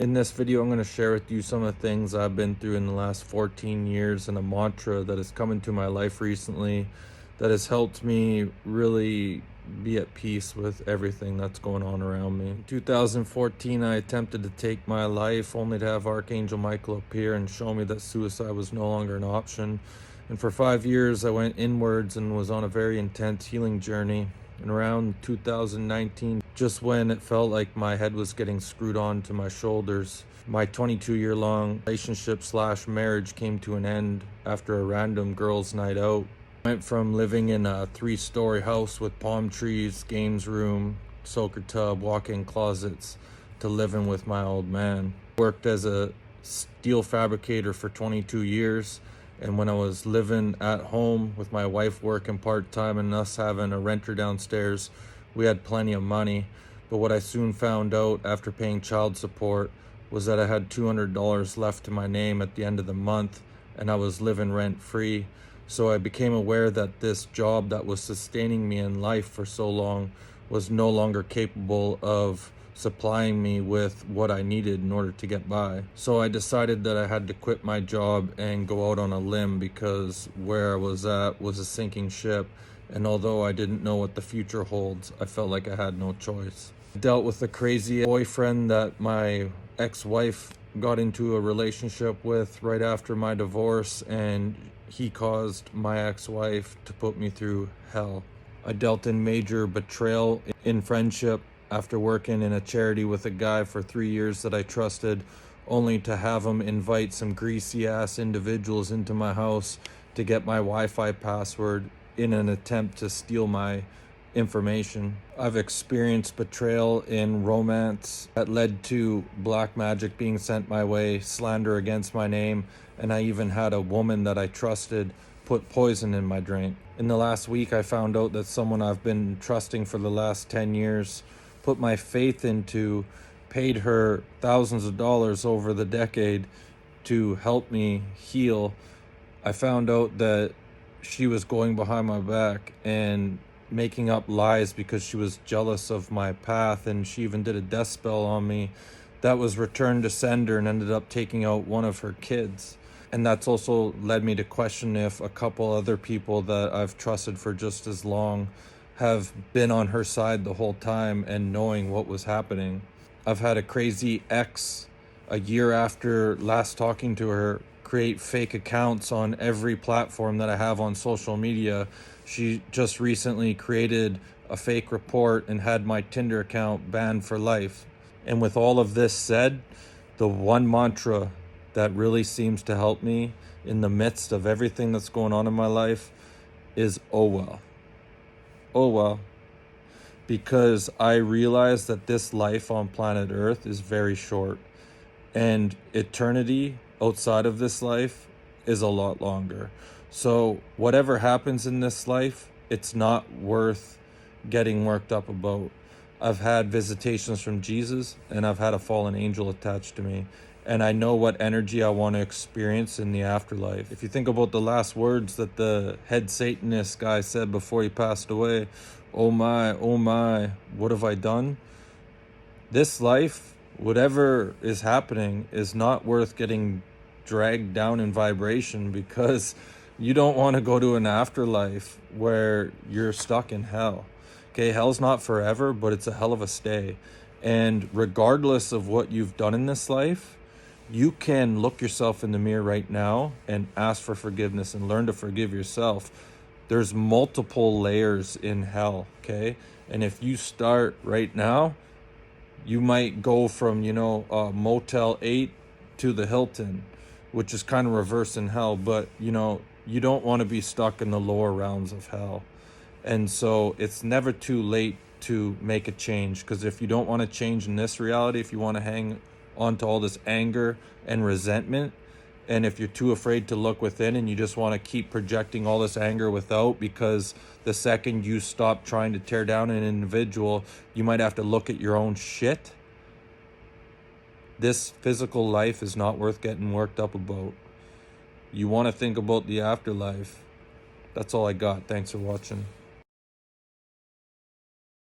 In this video, I'm going to share with you some of the things I've been through in the last 14 years and a mantra that has come into my life recently that has helped me really be at peace with everything that's going on around me. In 2014, I attempted to take my life only to have Archangel Michael appear and show me that suicide was no longer an option. And for 5 years, I went inwards and was on a very intense healing journey. And around 2019, just when it felt like my head was getting screwed on to my shoulders, my 22-year-long relationship slash marriage came to an end after a random girls' night out. I went from living in a 3-story house with palm trees, games room, soaker tub, walk-in closets, to living with my old man. Worked as a steel fabricator for 22 years. And when I was living at home with my wife working part-time and us having a renter downstairs, we had plenty of money. But what I soon found out after paying child support was that I had $200 left to my name at the end of the month, and I was living rent-free. So I became aware that this job that was sustaining me in life for so long was no longer capable of supplying me with what I needed in order to get by. So I decided that I had to quit my job and go out on a limb, because where I was at was a sinking ship, and although I didn't know what the future holds, I felt like I had no choice. I dealt with a crazy boyfriend that my ex-wife got into a relationship with right after my divorce, and he caused my ex-wife to put me through hell. I dealt in major betrayal in friendship after working in a charity with a guy for 3 years that I trusted, only to have him invite some greasy ass individuals into my house to get my Wi-Fi password in an attempt to steal my information. I've experienced betrayal in romance that led to black magic being sent my way, slander against my name, and I even had a woman that I trusted put poison in my drink. In the last week, I found out that someone I've been trusting for the last 10 years, put my faith into, paid her thousands of dollars over the decade to help me heal. I found out that she was going behind my back and making up lies because she was jealous of my path, and she even did a death spell on me that was returned to sender and ended up taking out one of her kids. And that's also led me to question if a couple other people that I've trusted for just as long have been on her side the whole time and knowing what was happening. I've had a crazy ex, a year after last talking to her, create fake accounts on every platform that I have on social media. She just recently created a fake report and had my Tinder account banned for life. And with all of this said, the one mantra that really seems to help me in the midst of everything that's going on in my life is, oh well. Oh well. Because I realize that this life on planet Earth is very short, and eternity outside of this life is a lot longer. So whatever happens in this life, it's not worth getting worked up about. I've had visitations from Jesus, and I've had a fallen angel attached to me, and I know what energy I want to experience in the afterlife. If you think about the last words that the head Satanist guy said before he passed away, oh my, what have I done? This life, whatever is happening, is not worth getting dragged down in vibration, because you don't want to go to an afterlife where you're stuck in hell. Okay, hell's not forever, but it's a hell of a stay. And regardless of what you've done in this life, you can look yourself in the mirror right now and ask for forgiveness and learn to forgive yourself. There's multiple layers in hell, okay? And if you start right now, you might go from, Motel 8 to the Hilton, which is kind of reverse in hell, but, you don't want to be stuck in the lower rounds of hell. And so it's never too late to make a change, because if you don't want to change in this reality, if you want to hang on to all this anger and resentment, and if you're too afraid to look within and you just want to keep projecting all this anger without, because the second you stop trying to tear down an individual, you might have to look at your own shit. This physical life is not worth getting worked up about. You want to think about the afterlife. That's all I got. Thanks for watching.